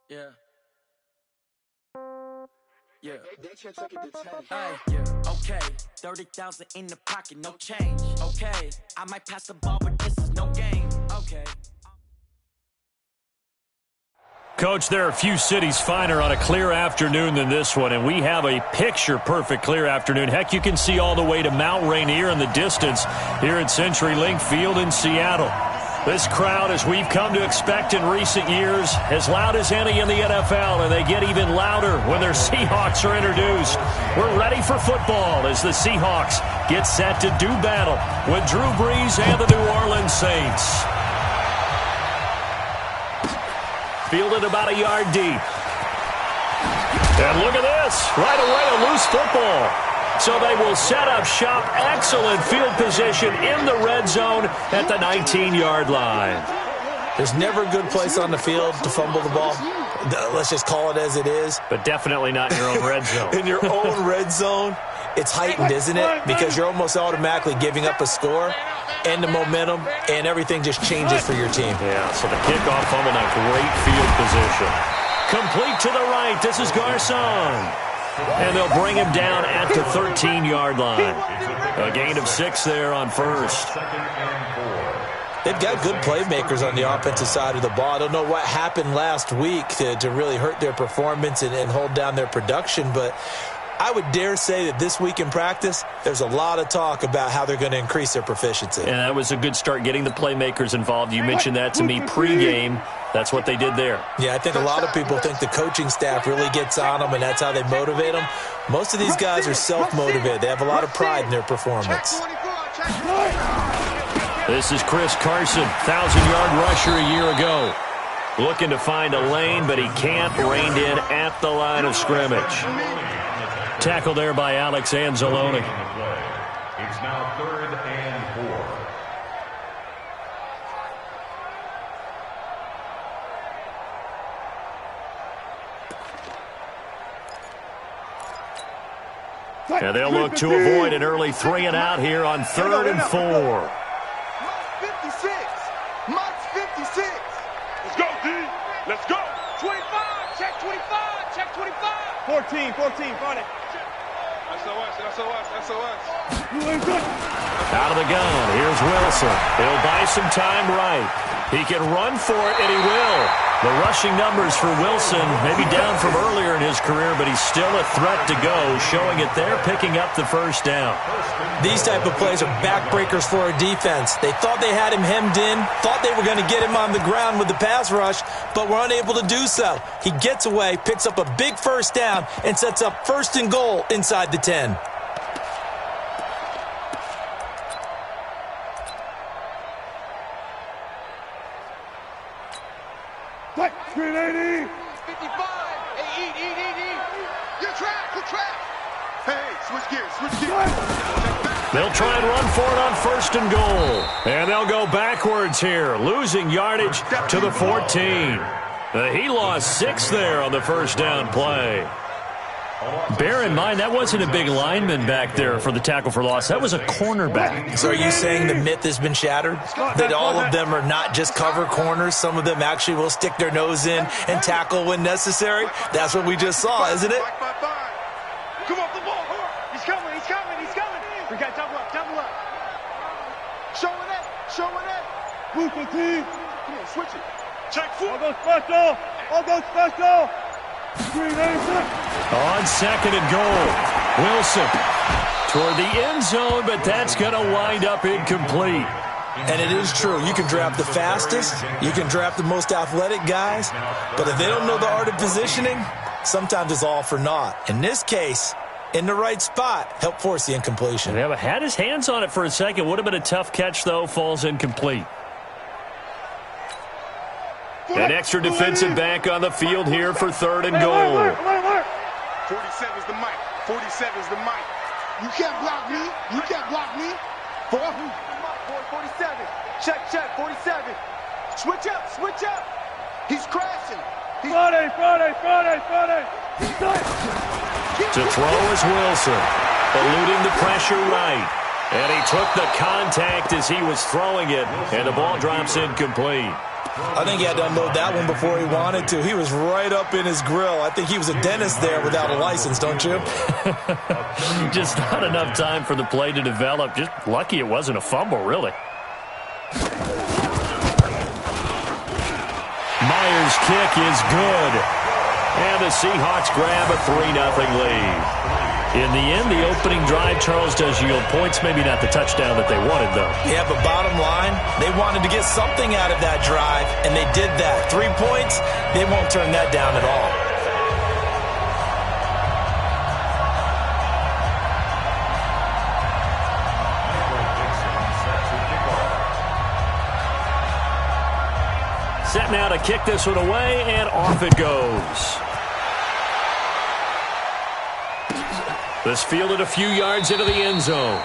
Yeah. Yeah. Yeah. Okay. 30,000 in the pocket, no change. Okay. I might pass the ball, but this is no game. Okay. Coach, there are a few cities finer on a clear afternoon than this one, and we have a picture-perfect clear afternoon. Heck, you can see all the way to Mount Rainier in the distance here at CenturyLink Field in Seattle. This crowd, as we've come to expect in recent years, as loud as any in the NFL, and they get even louder when their Seahawks are introduced. We're ready for football as the Seahawks get set to do battle with Drew Brees and the New Orleans Saints. Fielded about a yard deep. And look at this. Right away, a loose football. So they will set up shop. Excellent field position in the red zone at the 19-yard line. There's never a good place on the field to fumble the ball. Let's just call it as it is. But definitely not in your own red zone. In your own red zone, it's heightened, isn't it? Because you're almost automatically giving up a score and the momentum, and everything just changes for your team. Yeah, so the kickoff fumble, a great field position. Complete to the right. This is Garcon. And they'll bring him down at the 13-yard line. A gain of 6 there on first. They've got good playmakers on the offensive side of the ball. I don't know what happened last week to really hurt their performance and hold down their production, but I would dare say that this week in practice, there's a lot of talk about how they're going to increase their proficiency. And that was a good start, getting the playmakers involved. You mentioned that to me pregame. That's what they did there. Yeah, I think a lot of people think the coaching staff really gets on them, and that's how they motivate them. Most of these guys are self-motivated. They have a lot of pride in their performance. This is Chris Carson, 1,000-yard rusher a year ago. Looking to find a lane, but he can't. Reined in at the line of scrimmage. Tackled there by Alex Anzalone. It's now 3rd and 4. And they'll look to avoid an early 3-and-out here on 3rd and 4. Mike 56. Mike's 56. Let's go, D. Let's go. 25. Check 25. Check 25. 14, find it. SOS. Out of the gun, here's Wilson. He'll buy some time right. He can run for it, and he will. The rushing numbers for Wilson may be down from earlier in his career, but he's still a threat to go, showing it there, picking up the first down. These type of plays are backbreakers for a defense. They thought they had him hemmed in, thought they were going to get him on the ground with the pass rush, but were unable to do so. He gets away, picks up a big first down, and sets up 1st and goal inside the 10. Screen 80. 55. Hey, eat. You're trapped. Hey, switch gears. They'll try and run for it on 1st and goal. And they'll go backwards here, losing yardage to the 14. He lost 6 there on the first down play. Bear in mind, that wasn't a big lineman back there for the tackle for loss. That was a cornerback. So are you saying the myth has been shattered? That all of them are not just cover corners? Some of them actually will stick their nose in and tackle when necessary? That's what we just saw, isn't it? Come off the ball. He's coming. We got double up. Showing it. Move the team. Come on, switch it. Check 4. I'll go special. Screen 86. On 2nd and goal, Wilson toward the end zone, but that's going to wind up incomplete. And it is true. You can draft the fastest. You can draft the most athletic guys. But if they don't know the art of positioning, sometimes it's all for naught. In this case, in the right spot, help force the incompletion. Yeah, but had his hands on it for a second. Would have been a tough catch, though. Falls incomplete. An extra defensive back on the field here for 3rd and goal. 47's the mic. 47's the mic. You can't block me. 47. Check. 47. Switch up. He's crashing. Friday. To throw is Wilson, eluding the pressure right. And he took the contact as he was throwing it, and the ball drops incomplete. I think he had to unload that one before he wanted to. He was right up in his grill. I think he was a dentist there without a license, don't you? Just not enough time for the play to develop. Just lucky it wasn't a fumble, really. Myers' kick is good. And the Seahawks grab a 3-0 lead. In the end, the opening drive, Charles, does yield points. Maybe not the touchdown that they wanted, though. Yeah, but bottom line, they wanted to get something out of that drive, and they did that. 3 points, they won't turn that down at all. Set now to kick this one away, and off it goes. This fielded a few yards into the end zone.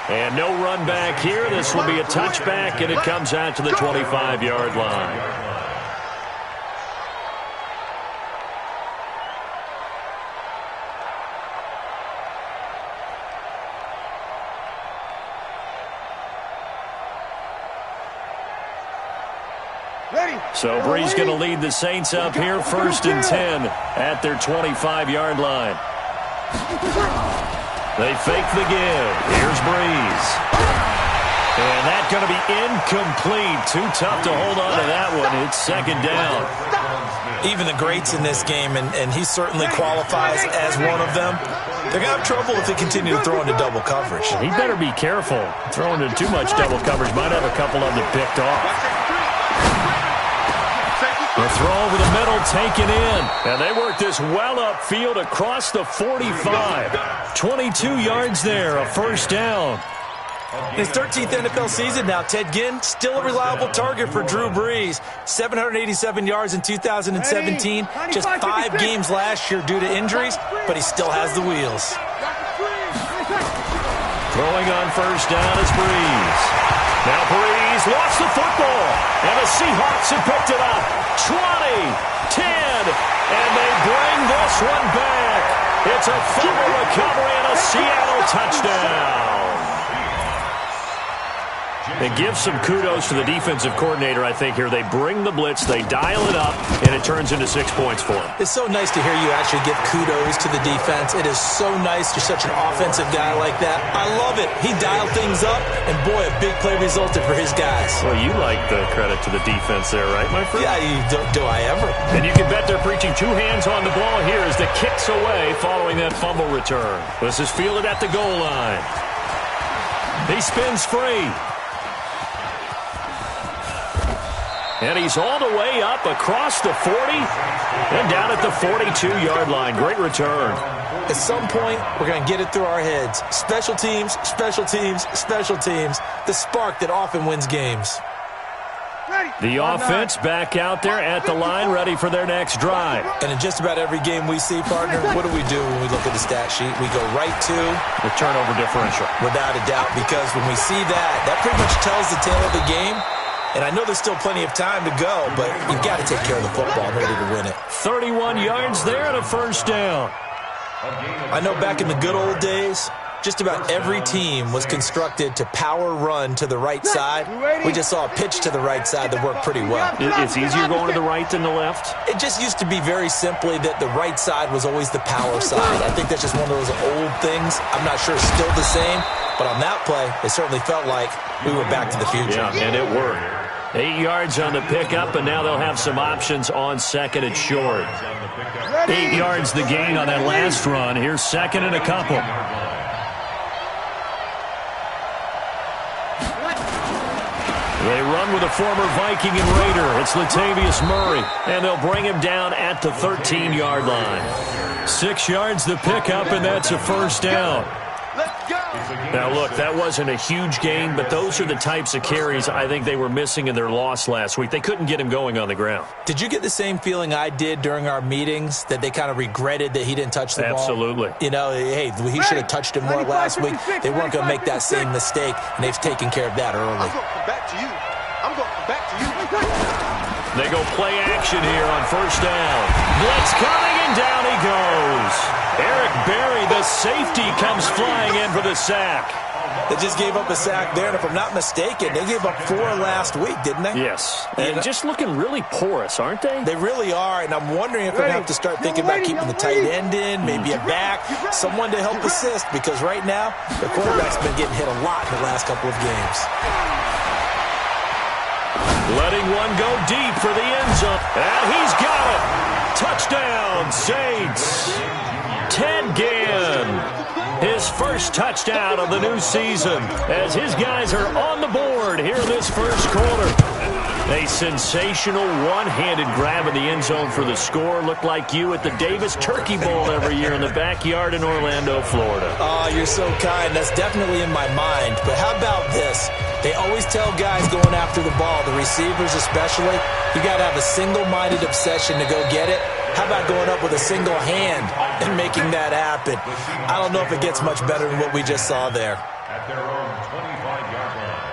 And no run back here. This will be a touchback, and it comes out to the 25-yard line. So Brees going to lead the Saints up here, 1st and 10 at their 25-yard line. They fake the give. Here's Brees. And that's going to be incomplete. Too tough to hold on to that one. It's 2nd down. Even the greats in this game, and he certainly qualifies as one of them, they're going to have trouble if they continue to throw into double coverage. He better be careful. Throwing into too much double coverage might have a couple of them picked off. The throw over the middle, taken in. And they work this well upfield across the 45. 22 yards there, a 1st down. His 13th NFL season now, Ted Ginn, still a reliable target for Drew Brees. 787 yards in 2017. Just 5 games last year due to injuries, but he still has the wheels. Throwing on 1st down is Brees. Now Brees lost the football, and the Seahawks have picked it up. 20, 10, and they bring this one back. It's a fumble recovery and a Seattle touchdown. They give some kudos to the defensive coordinator, I think, here. They bring the blitz, they dial it up, and it turns into 6 points for them. It's so nice to hear you actually give kudos to the defense. It is so nice. You're such an offensive guy like that. I love it. He dialed things up, and boy, a big play resulted for his guys. Well, you like the credit to the defense there, right, my friend? Yeah, do I ever? And you can bet they're preaching 2 hands on the ball here as the kick's away following that fumble return. This is fielded at the goal line. He spins free. And he's all the way up across the 40 and down at the 42-yard line. Great return. At some point, we're going to get it through our heads. Special teams, special teams, special teams. The spark that often wins games. The offense back out there at the line, ready for their next drive. And in just about every game we see, partner, what do we do when we look at the stat sheet? We go right to the turnover differential. Without a doubt, because when we see that, that pretty much tells the tale of the game. And I know there's still plenty of time to go, but you've got to take care of the football in order to win it. 31 yards there and a 1st down. I know back in the good old days, just about every team was constructed to power run to the right side. We just saw a pitch to the right side that worked pretty well. It's easier going to the right than the left? It just used to be very simply that the right side was always the power side. I think that's just one of those old things. I'm not sure it's still the same, but on that play, it certainly felt like we were back to the future. Yeah, and it worked. 8 yards on the pickup, and now they'll have some options on 2nd and short. 8 yards the gain on that last run. Here's 2nd and a couple. They run with a former Viking and Raider. It's Latavius Murray, and they'll bring him down at the 13-yard line. 6 yards the pickup, and that's a 1st down. Now, look, that wasn't a huge gain, but those are the types of carries I think they were missing in their loss last week. They couldn't get him going on the ground. Did you get the same feeling I did during our meetings, that they kind of regretted that he didn't touch the ball? Absolutely. You know, hey, he should have touched it more last week. They weren't going to make that same mistake, and they've taken care of that early. I'm going to come back to you. I'm going to come back to you. They go play action here on 1st down. Blitz coming, and down he goes. Eric Berry, the safety, comes flying in for the sack. They just gave up a sack there, and if I'm not mistaken, they gave up 4 last week, didn't they? Yes, and just looking really porous, aren't they? They really are, and I'm wondering if they have to start thinking about keeping the tight end in, maybe a back, someone to help assist, because right now, the quarterback's been getting hit a lot in the last couple of games. Letting one go deep for the end zone, and he's got it! Touchdown, Saints! Ted Ginn. His first touchdown of the new season as his guys are on the board here in this first quarter. A sensational one-handed grab in the end zone for the score. Looked like you at the Davis Turkey Bowl every year in the backyard in Orlando, Florida. Oh, you're so kind. That's definitely in my mind. But how about this? They always tell guys going after the ball, the receivers especially, you got to have a single-minded obsession to go get it. How about going up with a single hand and making that happen? I don't know if it gets much better than what we just saw there. At their own 25-yard line.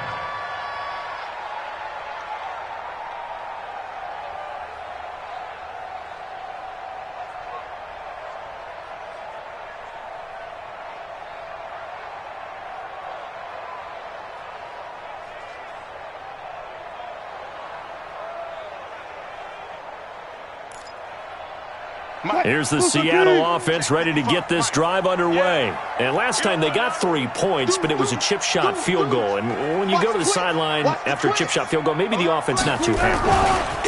Here's the Seattle offense ready to get this drive underway. And last time they got 3 points, but it was a chip shot field goal. And when you go to the sideline after a chip shot field goal, maybe the offense not too happy.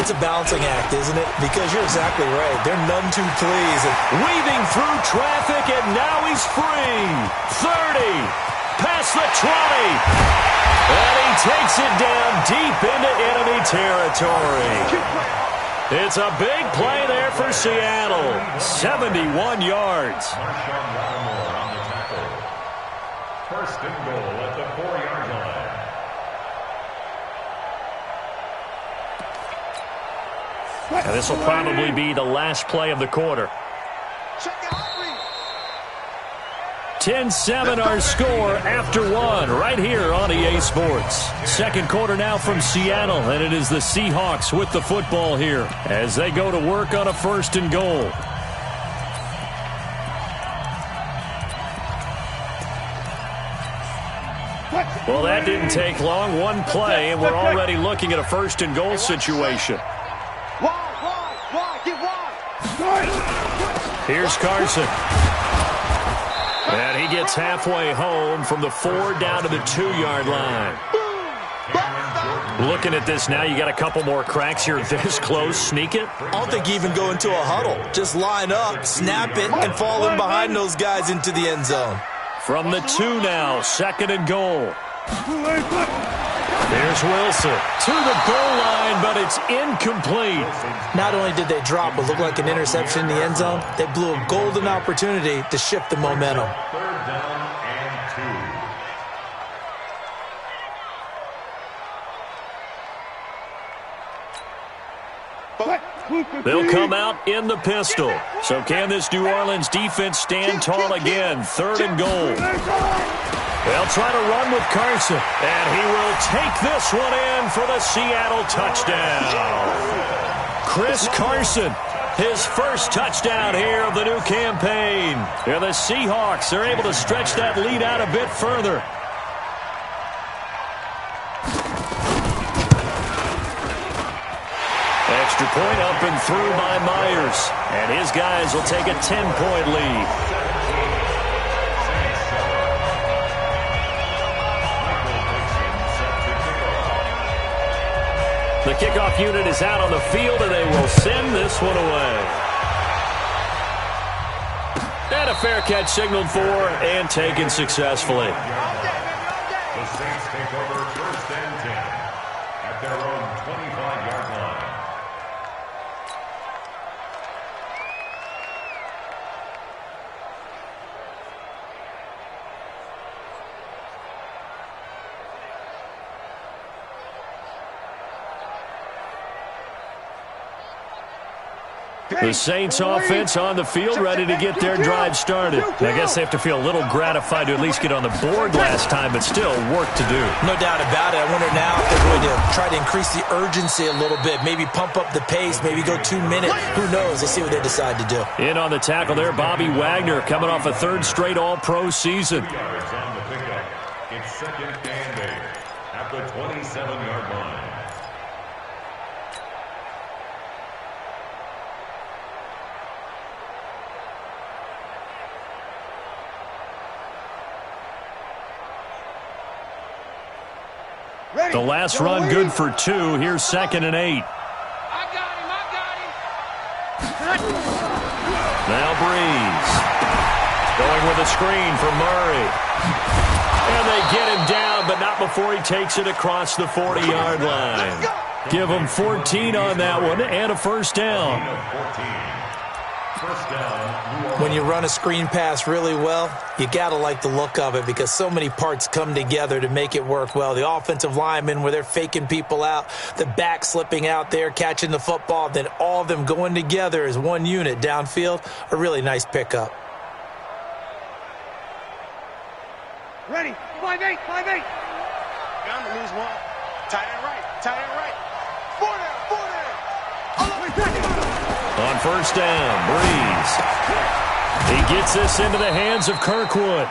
It's a balancing act, isn't it? Because you're exactly right. They're none too pleased. Weaving through traffic, and now he's free. 30, past the 20. And he takes it down deep into enemy territory. It's a big play there for Seattle. 71 yards. First and goal at the 4-yard line. And this will probably be the last play of the quarter. 10-7 our score after 1 right here on EA Sports. Second quarter now from Seattle, and it is the Seahawks with the football here as they go to work on a first and goal. Well, that didn't take long. One play, and we're already looking at a first and goal situation. Here's Carson. And he gets halfway home from the 4 down to the 2-yard line. Looking at this now, you got a couple more cracks here this close. Sneak it? I don't think you even go into a huddle. Just line up, snap it, and fall in behind those guys into the end zone. From the 2 now, second and goal. There's Wilson to the goal line, but it's incomplete. Not only did they drop what looked like an interception in the end zone, they blew a golden opportunity to shift the momentum. Third down and 2. They'll come out in the pistol. So can this New Orleans defense stand tall again? Third and goal. They'll try to run with Carson, and he will take this one in for the Seattle touchdown. Chris Carson, his first touchdown here of the new campaign. And the Seahawks are able to stretch that lead out a bit further. Extra point up and through by Myers, and his guys will take a 10-point lead. The kickoff unit is out on the field, and they will send this one away. And a fair catch signaled for and taken successfully. The Saints take over first and 10 at their own 25-yard line. The Saints offense on the field, ready to get their drive started. I guess they have to feel a little gratified to at least get on the board last time, but still work to do. No doubt about it. I wonder now if they're going to try to increase the urgency a little bit, maybe pump up the pace, maybe go 2 minutes. Who knows? Let's see what they decide to do. In on the tackle there, Bobby Wagner coming off a 3rd straight All-Pro season. On the pickup. It's It's 2nd and 8 at the 27-yard line. The last run good for 2. Here's 2nd and 8. I got him. Now Breeze. Going with a screen for Murray. And they get him down, but not before he takes it across the 40-yard line. Give him 14 on that one and a first down. When you run a screen pass really well, you got to like the look of it because so many parts come together to make it work well. The offensive linemen, where they're faking people out, the back slipping out there, catching the football, then all of them going together as one unit downfield, a really nice pickup. Ready. 5-8. 5-8. Bound to lose one. Tight end right. Tight end right. 4 down. 4 down. On first down, Breeze. He gets this into the hands of Kirkwood.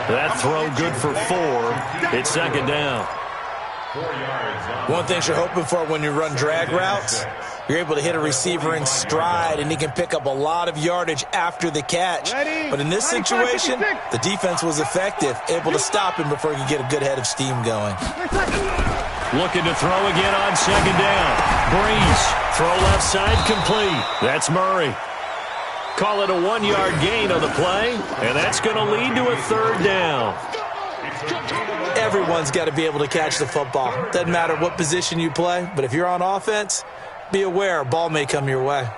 That throw good for 4. It's 2nd down. One thing you're hoping for when you run drag routes, you're able to hit a receiver in stride, and he can pick up a lot of yardage after the catch. But in this situation, the defense was effective, able to stop him before he could get a good head of steam going. Looking to throw again on 2nd down. Breeze, throw left side, complete. That's Murray. Call it a 1-yard gain on the play, and that's going to lead to a 3rd down. Everyone's got to be able to catch the football. Doesn't matter what position you play, but if you're on offense, be aware a ball may come your way.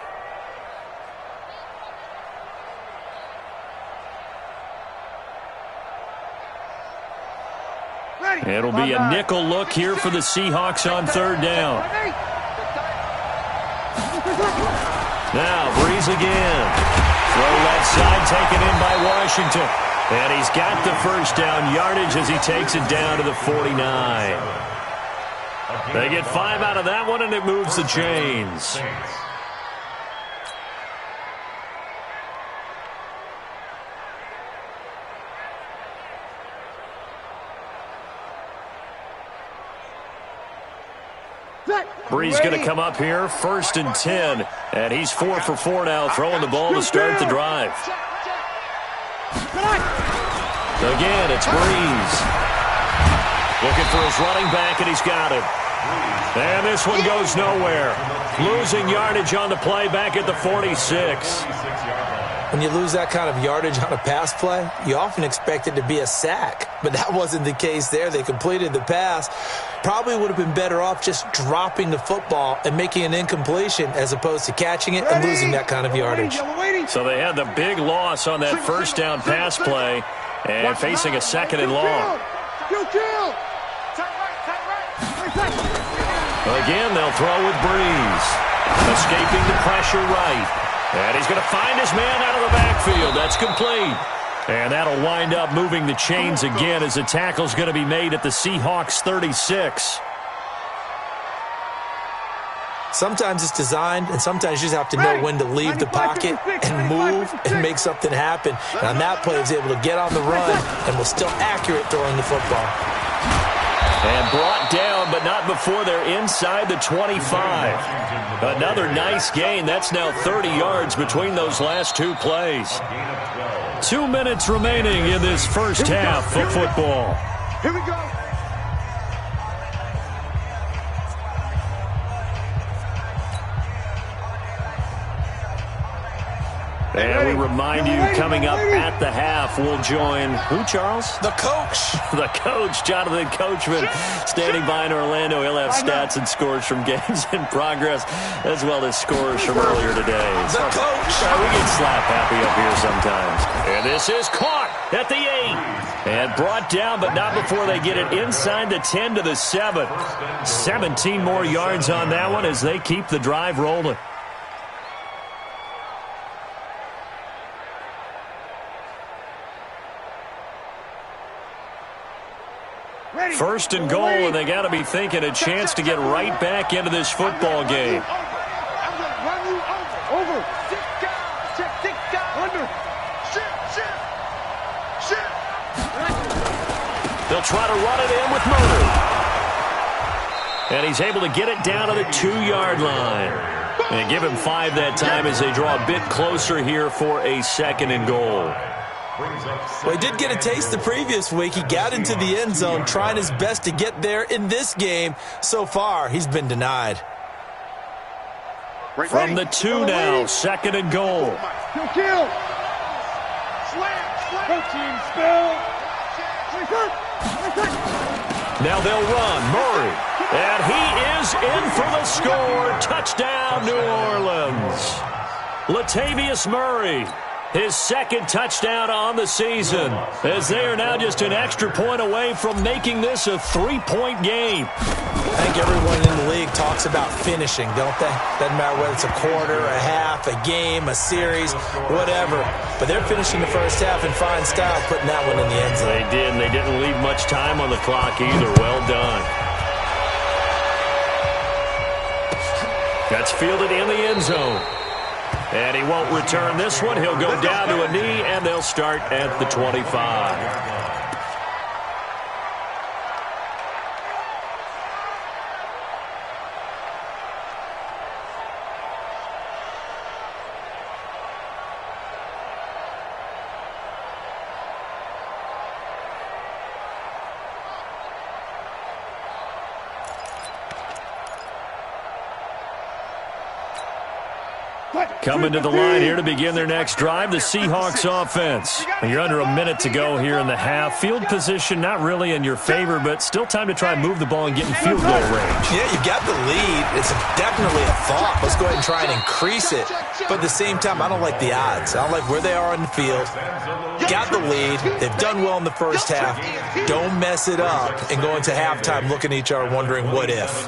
It'll be a nickel look here for the Seahawks on 3rd down. Now, Breeze again. Throw left side, taken in by Washington. And he's got the first down yardage as he takes it down to the 49. They get 5 out of that one, and it moves the chains. Breeze going to come up here, 1st and 10. And he's 4 for 4 now, throwing the ball to start the drive. Again, it's Breeze. Looking for his running back, and he's got him. And this one goes nowhere. Losing yardage on the play back at the 46. When you lose that kind of yardage on a pass play, you often expect it to be a sack. But that wasn't the case there. They completed the pass. Probably would have been better off just dropping the football and making an incompletion as opposed to catching it and losing that kind of yardage. So they had the big loss on that first down pass play and facing a 2nd and long. Again, they'll throw with Breeze. Escaping the pressure right. And he's going to find his man out of the backfield. That's complete. And that'll wind up moving the chains again as the tackle's going to be made at the Seahawks 36. Sometimes it's designed, and sometimes you just have to know when to leave the pocket and move and make something happen. And on that play, he was able to get on the run and was still accurate throwing the football. And brought down, but not before they're inside the 25. Another nice gain. That's now 30 yards between those last 2 plays. 2 minutes remaining in this first half of football. Here we go. And we remind you, coming up at the half, we'll join who, Charles? The coach. The coach, Jonathan Coachman, standing by in Orlando. He'll have stats and scores from games in progress, as well as scores from earlier today. The coach. We get slap happy up here sometimes. And this is caught at the 8. And brought down, but not before they get it inside the 10 to the 7. 17 more yards on that one as they keep the drive rolling. First and goal, and they got to be thinking a chance to get right back into this football game. I'm going to run you over. Sit down. Sit down. Under. Sit. They'll try to run it in with Murray. And he's able to get it down to the 2-yard line. And give him 5 that time as they draw a bit closer here for a 2nd and goal. Well, he did get a taste the previous week. He got into the end zone, trying his best to get there in this game. So far, he's been denied. From the 2 now, 2nd and goal. Kill. Now they'll run. Murray. And he is in for the score. Touchdown, New Orleans. Latavius Murray, his 2nd touchdown on the season, as they are now just an extra point away from making this a 3-point game. I think everyone in the league talks about finishing, don't they? Doesn't matter whether it's a quarter, a half, a game, a series, whatever. But they're finishing the first half in fine style, putting that one in the end zone. They did, and they didn't leave much time on the clock either. Well done. That's fielded in the end zone. And he won't return this one. He'll go down to a knee, and they'll start at the 25. Coming to the line here to begin their next drive, the Seahawks offense. You're under a minute to go here in the half. Field position not really in your favor, but still time to try and move the ball and get in field goal range. Yeah, you've got the lead. It's definitely a thought. Let's go ahead and try and increase it. But at the same time, I don't like the odds. I don't like where they are on the field. Got the lead. They've done well in the first half. Don't mess it up and go into halftime looking at each other wondering what if.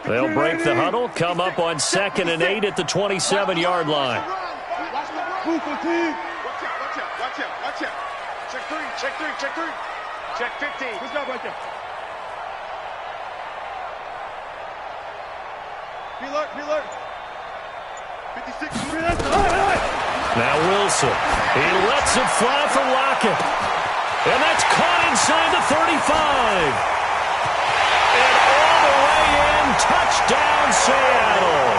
They'll break the huddle, come up on 2nd and 8 at the 27-yard line. Watch out. Check 3. Check 15. Good job right there. Be alert. 56. Now Wilson. He lets it fly for Lockett. And that's caught inside the 35. And all the way in, touchdown Seattle.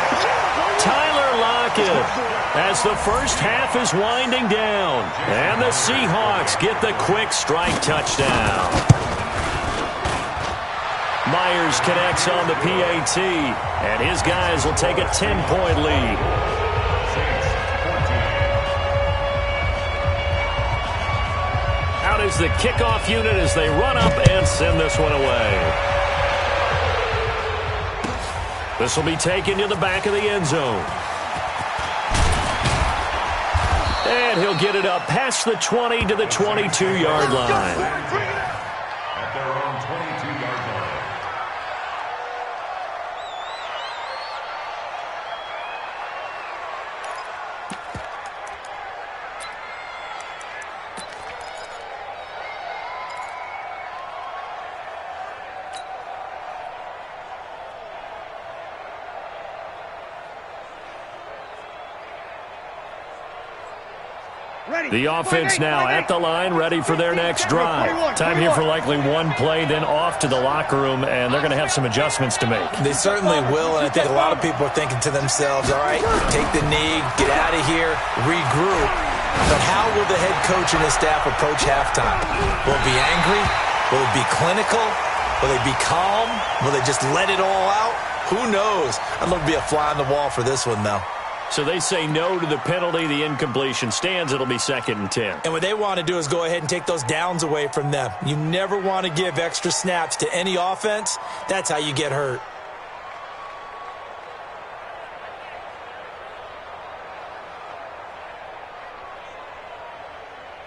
Tyler Lockett as the first half is winding down. And the Seahawks get the quick strike touchdown. Myers connects on the PAT, and his guys will take a 10-point lead. Out is the kickoff unit as they run up and send this one away. This will be taken to the back of the end zone. And he'll get it up past the 20 to the 22-yard line. At their own 22-yard line. The offense now at the line, ready for their next drive. Time here for likely one play, then off to the locker room, and they're going to have some adjustments to make. They certainly will, and I think a lot of people are thinking to themselves, all right, take the knee, get out of here, regroup. But how will the head coach and his staff approach halftime? Will it be angry? Will it be clinical? Will they be calm? Will they just let it all out? Who knows? I'd love to be a fly on the wall for this one, though. So they say no to the penalty. The incompletion stands. It'll be 2nd and 10. And what they want to do is go ahead and take those downs away from them. You never want to give extra snaps to any offense. That's how you get hurt.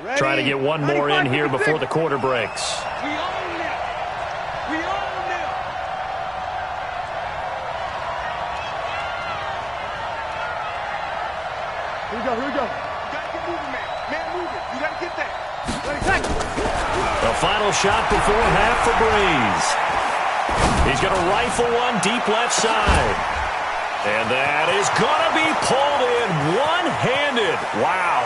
Ready? Try to get one more in here before the quarter breaks. We own it. Here we go. You got to get moving, man. Man, moving. You got to get that. The final shot before half for Breeze. He's going to rifle one deep left side. And that is going to be pulled in one-handed. Wow.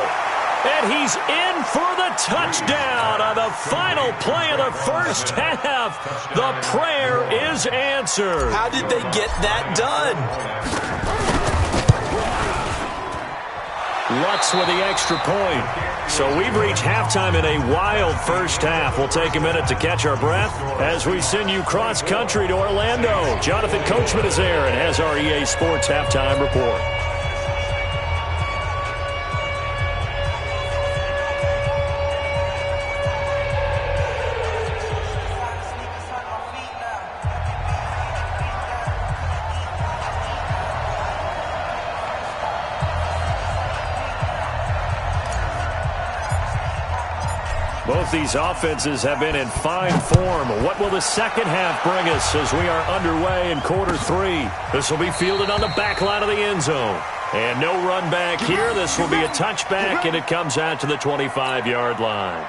And he's in for the touchdown on the final play of the first half. The prayer is answered. How did they get that done? Lutz with the extra point. So we've reached halftime in a wild first half. We'll take a minute to catch our breath as we send you cross-country to Orlando. Jonathan Coachman is there and has our EA Sports halftime report. Both these offenses have been in fine form. What will the second half bring us as we are underway in quarter three? This will be fielded on the back line of the end zone. And no run back here. This will be a touchback, and it comes out to the 25-yard line.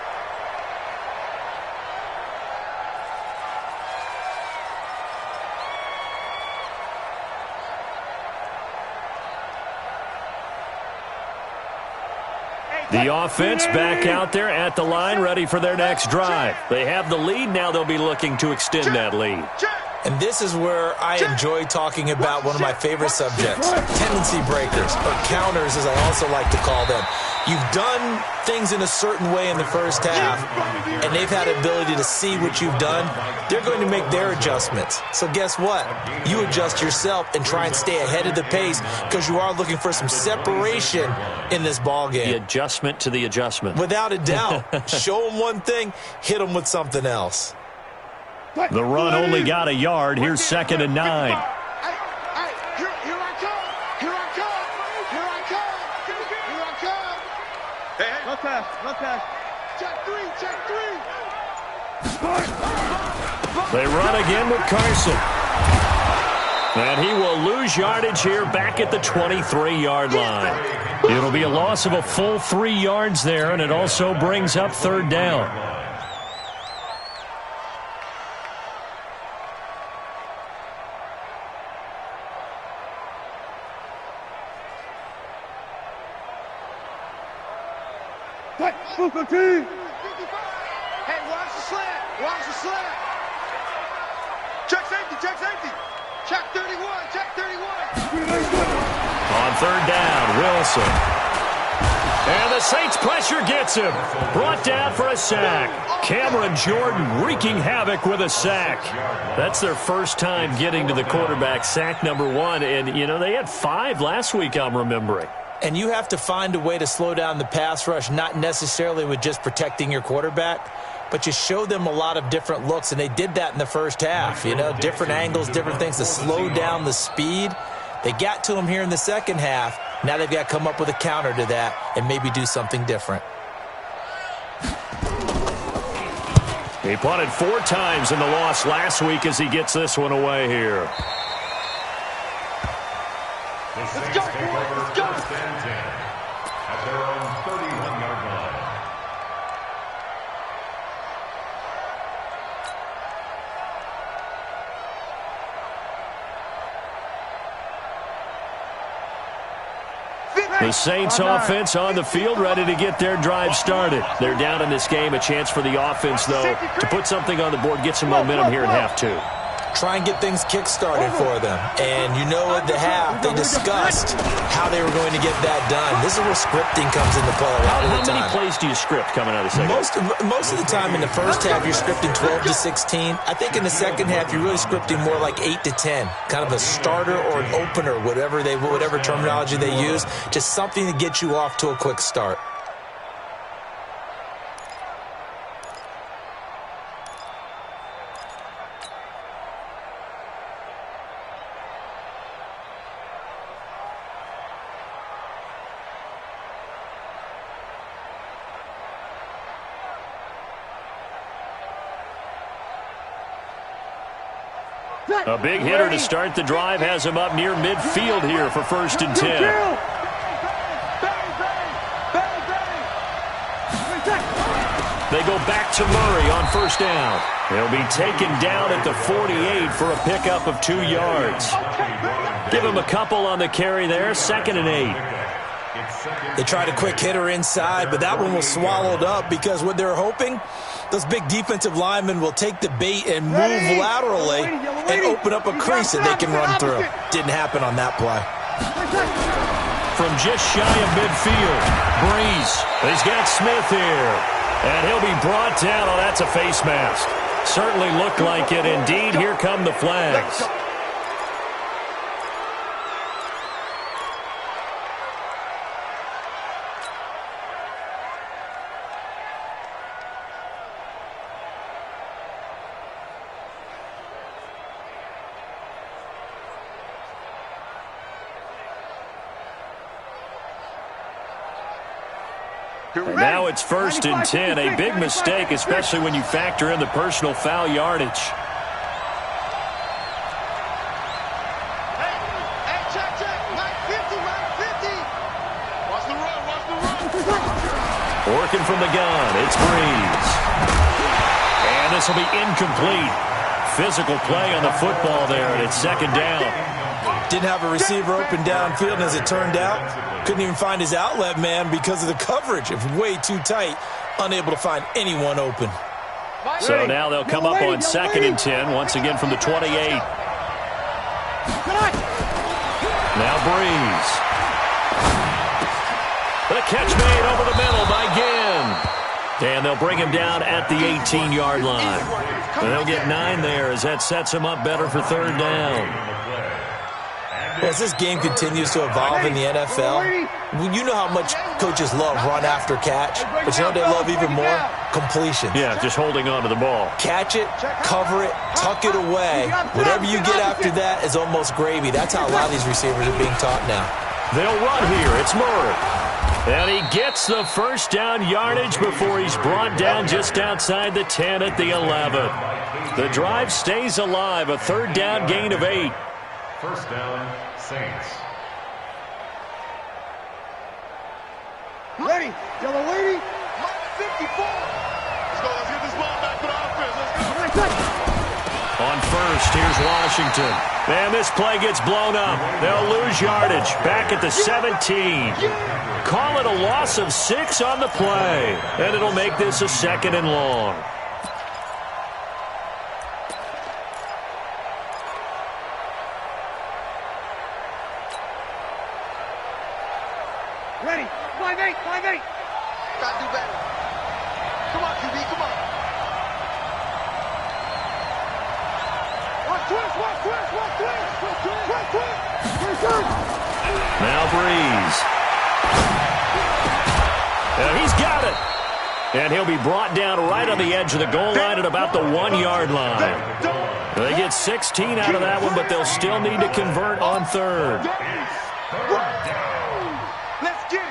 The offense back out there at the line, ready for their next drive. They have the lead. Now they'll be looking to extend that lead. And this is where I enjoy talking about one of my favorite subjects, tendency breakers, or counters as I also like to call them. You've done things in a certain way in the first half, and they've had the ability to see what you've done. They're going to make their adjustments. So guess what? You adjust yourself and try and stay ahead of the pace because you are looking for some separation in this ball game. The adjustment to the adjustment. Without a doubt. Show them one thing, hit them with something else. The run only got a yard. Here's 2nd and 9. Here I come. Here I come. Here I come. Here I come. Hey, no pass. Check three. They run again with Carson. And he will lose yardage here back at the 23-yard line. It'll be a loss of a full 3 yards there, and it also brings up 3rd down. Hey, watch the slant. Check safety. Check 31. On 3rd down, Wilson. And the Saints pressure gets him. Brought down for a sack. Cameron Jordan wreaking havoc with a sack. That's their first time getting to the quarterback, sack number 1. And, you know, they had 5 last week, I'm remembering. And you have to find a way to slow down the pass rush, not necessarily with just protecting your quarterback, but you show them a lot of different looks, and they did that in the first half. You know, different angles, different things to slow down the speed. They got to him here in the second half. Now they've got to come up with a counter to that and maybe do something different. He punted 4 times in the loss last week as he gets this one away here. Let's go, boys. Let's go. 1st and 10 at their own 31-yard line. The Saints offense on the field, ready to get their drive started. They're down in this game. A chance for the offense, though, to put something on the board, get some momentum here in half 2. Try and get things kick-started for them. And you know at the half, they discussed how they were going to get that done. This is where scripting comes into play a lot of the time. How many plays do you script coming out of the second? Most of the time in the first half, you're scripting 12 to 16. I think in the second half, you're really scripting more like 8 to 10. Kind of a starter or an opener, whatever terminology they use. Just something to get you off to a quick start. A big hitter to start the drive has him up near midfield here for 1st and 10. They go back to Murray on 1st down. He'll be taken down at the 48 for a pickup of 2 yards. Give him a couple on the carry there, 2nd and 8. They tried a quick hitter inside, but that one was swallowed up because what they're hoping, those big defensive linemen will take the bait and move laterally and open up a crease that they can run through. Didn't happen on that play. From just shy of midfield, Breeze. He's got Smith here. And he'll be brought down. Oh, that's a face mask. Certainly looked like it. Indeed, here come the flags. And now it's 1st and 10. A big mistake, especially when you factor in the personal foul yardage. Hey, check. Mike 50. Watch the run. Working from the gun, it's Breeze. And this will be incomplete. Physical play on the football there, and it's 2nd down. Didn't have a receiver open downfield, and as it turned out, couldn't even find his outlet man because of the coverage. It was way too tight, unable to find anyone open. So now they'll come up on 2nd and 10, once again from the 28. Now Breeze. The catch made over the middle by Ginn. And they'll bring him down at the 18-yard line. They'll get 9 there as that sets him up better for 3rd down. As this game continues to evolve in the NFL, you know how much coaches love run after catch, but you know what they love even more? Completion. Yeah, just holding on to the ball. Catch it, cover it, tuck it away. Whatever you get after that is almost gravy. That's how a lot of these receivers are being taught now. They'll run here. It's Murray. And he gets the 1st down yardage before he's brought down just outside the 10 at the 11. The drive stays alive, a 3rd down gain of 8. 1st down, Saints. Ready, yellow lady. Mike 54. Let's get this ball back to the offense. Let's go. On 1st, here's Washington. And this play gets blown up. They'll lose yardage. Back at the 17. Call it a loss of 6 on the play. And it'll make this a 2nd and long. Ready, 5-8. Gotta do better. Come on, QB, come on. Now Breeze. And he's got it. And he'll be brought down right on the edge of the goal line at about the 1-yard line. They get 16 out of that one, but they'll still need to convert on 3rd. Let's get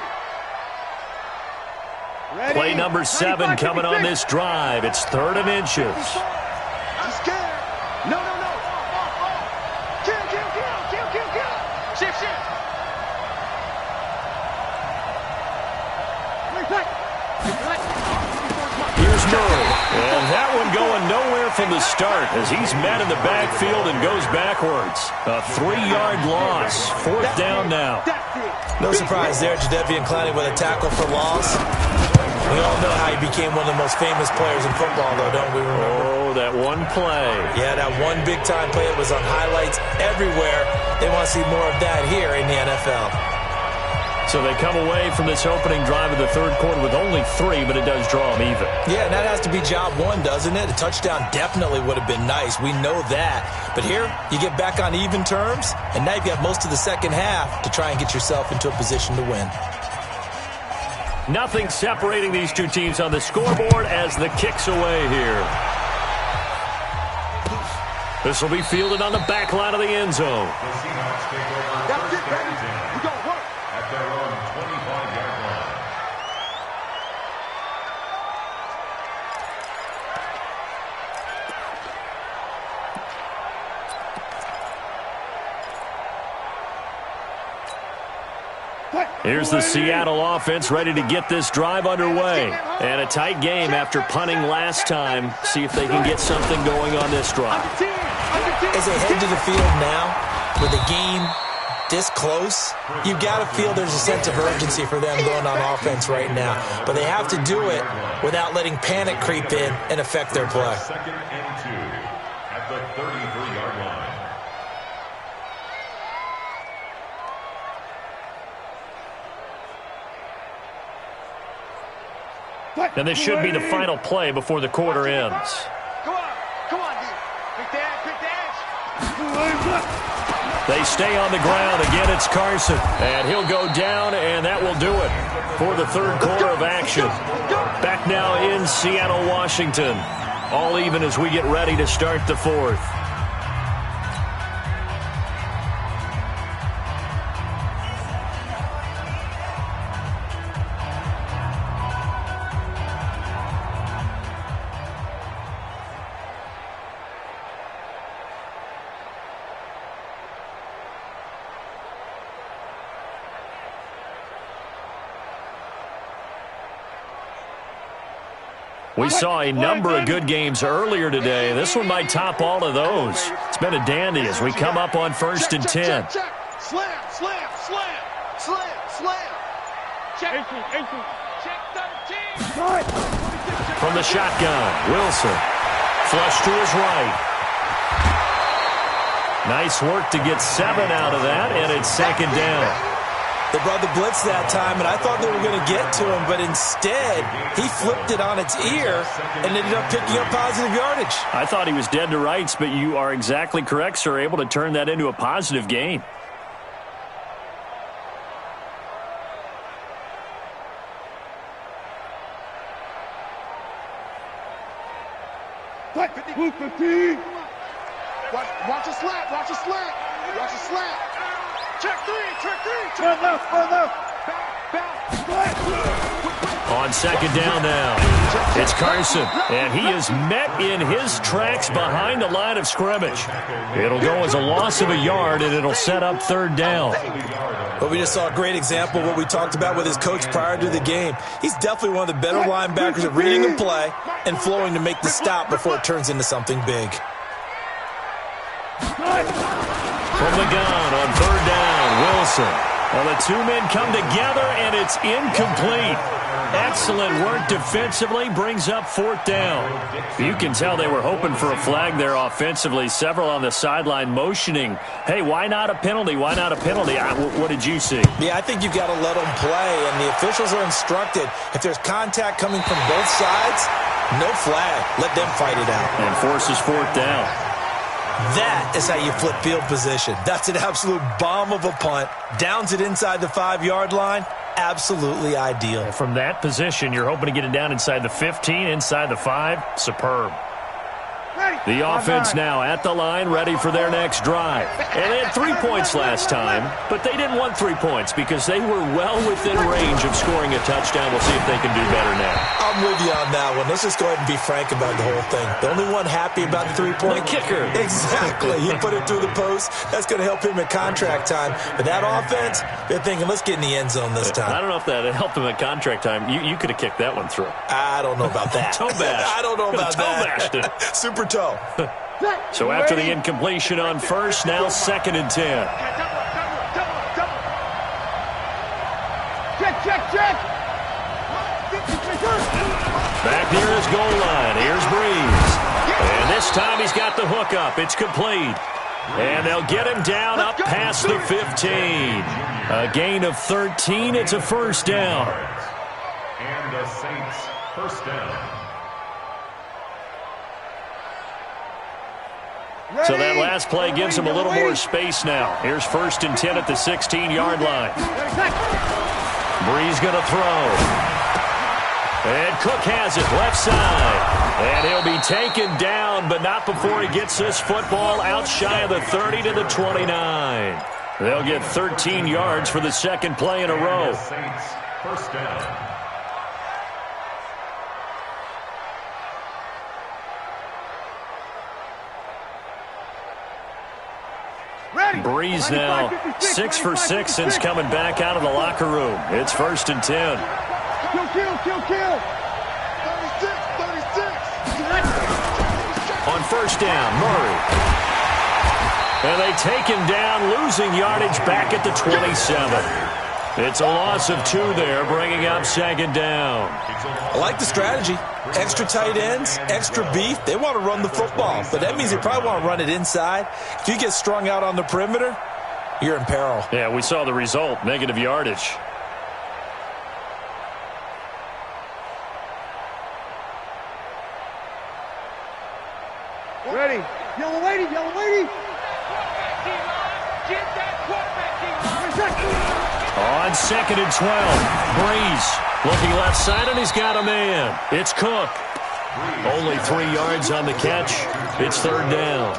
it. Play number 7 coming on this drive. It's 3rd and inches. I'm scared. No. Kill. Shift. Here's Murray. And that one going nowhere from the start as he's met in the backfield and goes backwards. A 3-yard loss. 4th down now. No surprise there, Jadeveon Clowney with a tackle for loss. We all know how he became one of the most famous players in football, though, don't we remember? Oh, that one play. Yeah, that one big-time play that was on highlights everywhere. They want to see more of that here in the NFL. So they come away from this opening drive of the 3rd quarter with only 3, but it does draw them even. Yeah, and that has to be job 1, doesn't it? A touchdown definitely would have been nice. We know that. But here, you get back on even terms, and now you've got most of the 2nd half to try and get yourself into a position to win. Nothing separating these two teams on the scoreboard as the kick's away here. This will be fielded on the back line of the end zone. The Seahawks take over 1st and 10 at their own 25-yard line. Here's the Seattle offense ready to get this drive underway. And a tight game after punting last time. See if they can get something going on this drive. As they head to the field now, with the game this close, you've got to feel there's a sense of urgency for them going on offense right now. But they have to do it without letting panic creep in and affect their play. 2nd and 2 at the 33-yard line. And this should be the final play before the quarter ends. Come on, D. Pick the edge. They stay on the ground. Again, it's Carson. And he'll go down, and that will do it for the third quarter of action. Back now in Seattle, Washington. All even as we get ready to start the fourth. We saw a number of good games earlier today. This one might top all of those. It's been a dandy as we come up on 1st and 10. Slam. Check 13. From the shotgun, Wilson. Flush to his right. Nice work to get 7 out of that, and it's 2nd down. They brought the blitz that time, and I thought they were going to get to him, but instead, he flipped it on its ear and ended up picking up positive yardage. I thought he was dead to rights, but you are exactly correct, sir. Able to turn that into a positive gain. Watch a slap. Check three. On 2nd down now, it's Carson, and he is met in his tracks behind the line of scrimmage. It'll go as a loss of a yard, and it'll set up 3rd down. But we just saw a great example of what we talked about with his coach prior to the game. He's definitely one of the better linebackers at reading the play and flowing to make the stop before it turns into something big. From the gun on 3rd down, Wilson. Well, the two men come together, and it's incomplete. Excellent work defensively, brings up 4th down. You can tell they were hoping for a flag there offensively. Several on the sideline motioning, hey, why not a penalty? Why not a penalty? What did you see? Yeah, I think you've got to let them play, and the officials are instructed. If there's contact coming from both sides, no flag. Let them fight it out. And forces 4th down. That is how you flip field position. That's an absolute bomb of a punt. Downs it inside the 5-yard line. Absolutely ideal. From that position, you're hoping to get it down inside the 15, inside the 5. Superb. The offense now at the line, ready for their next drive. And they had 3 points last time, but they didn't want 3 points because they were well within range of scoring a touchdown. We'll see if they can do better now. I'm with you on that one. Let's just go ahead and be frank about the whole thing. The only one happy about the 3-point? The kicker. Exactly. He put it through the post. That's going to help him at contract time. But that offense, they're thinking, let's get in the end zone this time. I don't know if that helped him at contract time. You could have kicked that one through. I don't know about that. Toe bash. I don't know about toe that. Bashed it. Super toe. So after the incompletion on 1st, now 2nd and 10. Check. Back near his goal line. Here's Breeze. And this time he's got the hook up. It's complete. And they'll get him down up past the 15. A gain of 13. It's a 1st down. And the Saints 1st down. So that last play gives him a little more space now. Here's 1st and 10 at the 16-yard line. Breeze going to throw. And Cook has it left side. And he'll be taken down, but not before he gets this football out shy of the 30 to the 29. They'll get 13 yards for the 2nd play in a row. Saints 1st down. Breeze now 6 for 6 since coming back out of the locker room. It's 1st and 10. Kill. 36. On 1st down, Murray. And they take him down, losing yardage back at the 27. It's a loss of 2 there, bringing up second down. I like the strategy. Extra tight ends, extra beef. They want to run the football, but that means they probably want to run it inside. If you get strung out on the perimeter, you're in peril. Yeah, we saw the result, negative yardage. Ready. Yellow lady, yellow lady. Get that quarterback, On 2nd and 12, Breeze looking left side, and he's got a man. It's Cook. Only 3 yards on the catch. It's 3rd down.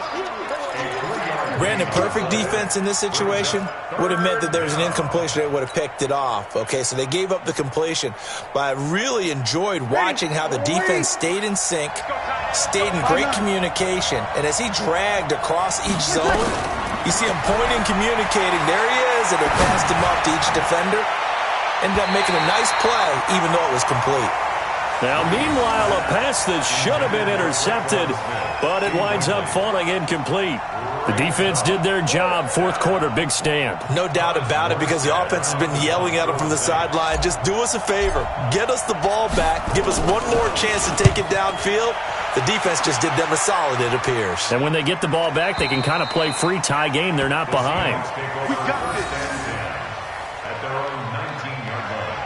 Brandon, perfect defense in this situation would have meant that there was an incompletion. They would have picked it off. Okay, so they gave up the completion. But I really enjoyed watching how the defense stayed in sync, stayed in great communication. And as he dragged across each zone, you see him pointing, communicating. There he is, and they passed him off to each defender. Ended up making a nice play, even though it was complete. Now, meanwhile, a pass that should have been intercepted, but it winds up falling incomplete. The defense did their job. 4th quarter, big stand. No doubt about it, because the offense has been yelling at him from the sideline. Just do us a favor. Get us the ball back. Give us one more chance to take it downfield. The defense just did them a solid, it appears. And when they get the ball back, they can kind of play free tie game. They're not behind. We got this. At their own 19-yard line.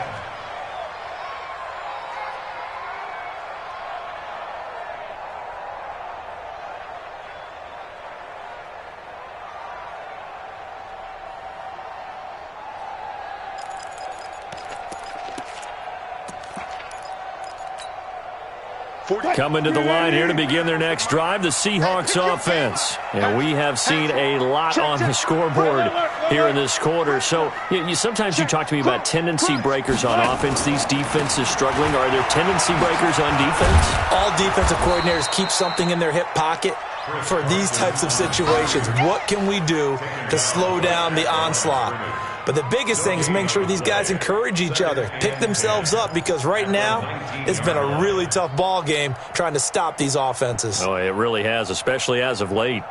Coming to the line here to begin their next drive, the Seahawks offense. And we have seen a lot on the scoreboard here in this quarter. So sometimes you talk to me about tendency breakers on offense. These defenses struggling. Are there tendency breakers on defense? All defensive coordinators keep something in their hip pocket for these types of situations. What can we do to slow down the onslaught? But the biggest thing is making sure these guys encourage each other, pick themselves up, because right now it's been a really tough ball game trying to stop these offenses. Oh, it really has, especially as of late.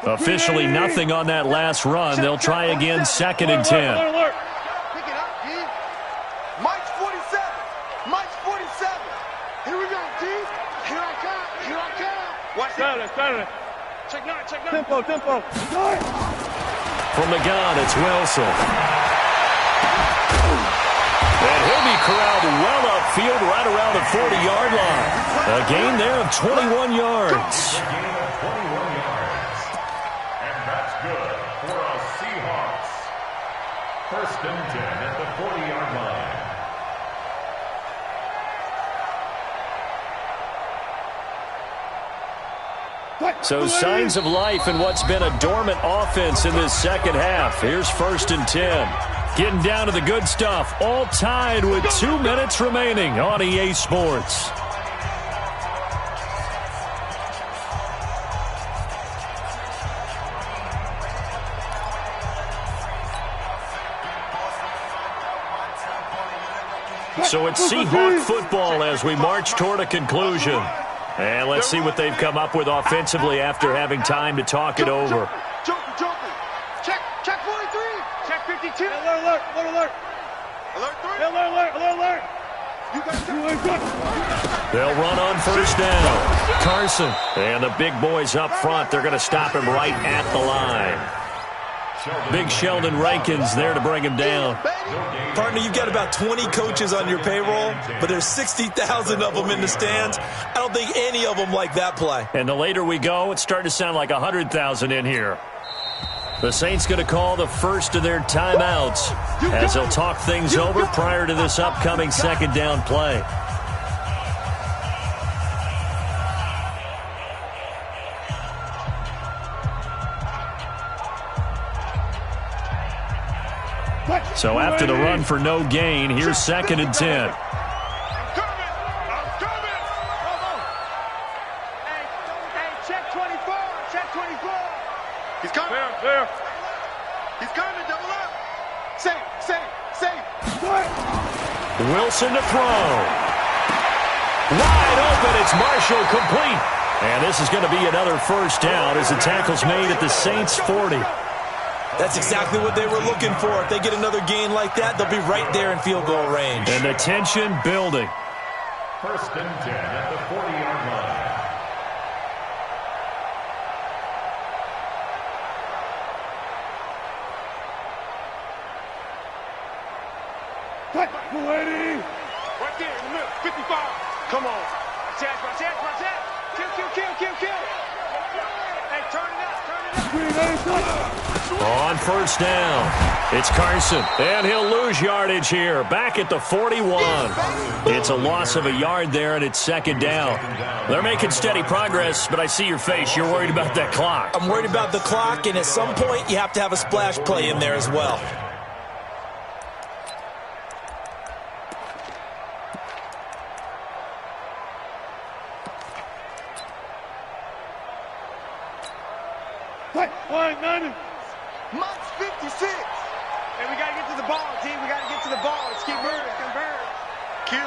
Officially nothing on that last run. They'll try again, 2nd and 10. Pick it up, D. Mike's 47. Mike's 47. Here we go, D. Here I come. Here I come. Watch it. Check 9. Tempo. From the gun, it's Wilson. And he'll be corralled well upfield right around the 40-yard line. A gain there of 21 yards. And that's good for a Seahawks. 1st and 10 at the 40-yard line. So signs of life in what's been a dormant offense in this second half. Here's 1st and 10. Getting down to the good stuff. All tied with 2 minutes remaining on EA Sports. So it's Seahawk football as we march toward a conclusion. And let's see what they've come up with offensively after having time to talk it over. Joker. Check 43. Check 52. Alert. Alert 3. Alert. You got They'll run on 1st down. Carson. And the big boys up front. They're going to stop him right at the line. Big Sheldon Rankins there to bring him down. Partner, you've got about 20 coaches on your payroll, but there's 60,000 of them in the stands. I don't think any of them like that play. And the later we go, it's starting to sound like 100,000 in here. The Saints going to call the first of their timeouts as they'll talk things over prior to this upcoming 2nd down play. So after the run for no gain, here's 2nd and 10. I'm coming. Hey, check 24. He's coming. Clear. He's coming, double up. Safe. Wilson to throw. Wide open, it's Marshall complete. And this is going to be another first down as the tackle's made at the Saints' 40. That's exactly what they were looking for. If they get another gain like that, they'll be right there in field goal range. And the tension building. First and 10 at the 40-yard line. Right there in the middle, 55. Come on. Attack. Kill. Hey, turn it up. On first down, it's Carson, and he'll lose yardage here. Back at the 41. It's a loss of a yard there, and it's second down. They're making steady progress, but I see your face. You're worried about that clock. I'm worried about the clock, and at some point, you have to have a splash play in there as well. Mike's 56. Hey, we got to get to the ball, team. We got to get to the ball. Let's keep moving. Convert. Kill.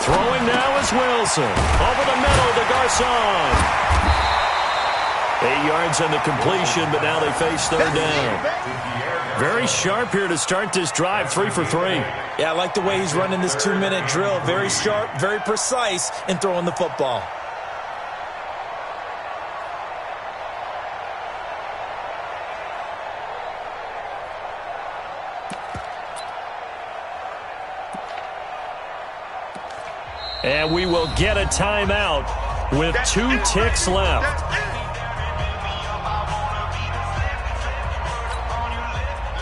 Throwing now is Wilson. Over the middle to Garcon. 8 yards on the completion, but now they face third down. Very sharp here to start this drive, 3 for 3. Yeah, I like the way he's running this 2-minute drill. Very sharp, very precise in throwing the football. And we will get a timeout with 2 ticks left.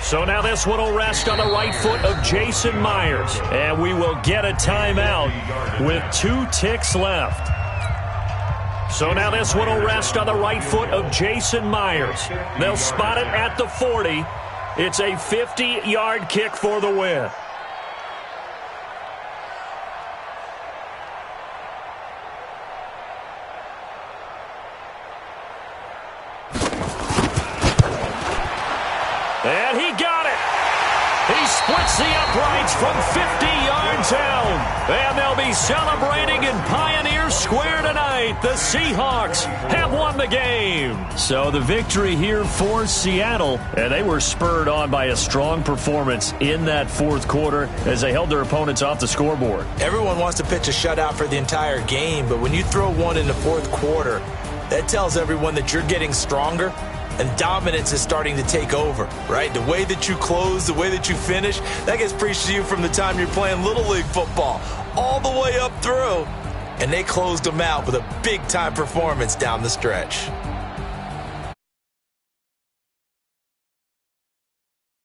So now this one will rest on the right foot of Jason Myers. And we will get a timeout with 2 ticks left. So now this one will rest on the right foot of Jason Myers. They'll spot it at the 40. It's a 50-yard kick for the win. And he got it. He splits the uprights from 50 yards out. And they'll be celebrating in Pioneer Square tonight. The Seahawks have won the game. So the victory here for Seattle. And they were spurred on by a strong performance in that fourth quarter as they held their opponents off the scoreboard. Everyone wants to pitch a shutout for the entire game, but when you throw one in the fourth quarter, that tells everyone that you're getting stronger. And dominance is starting to take over, right? The way that you close, the way that you finish, that gets preached to you from the time you're playing Little League football all the way up through. And they closed them out with a big-time performance down the stretch.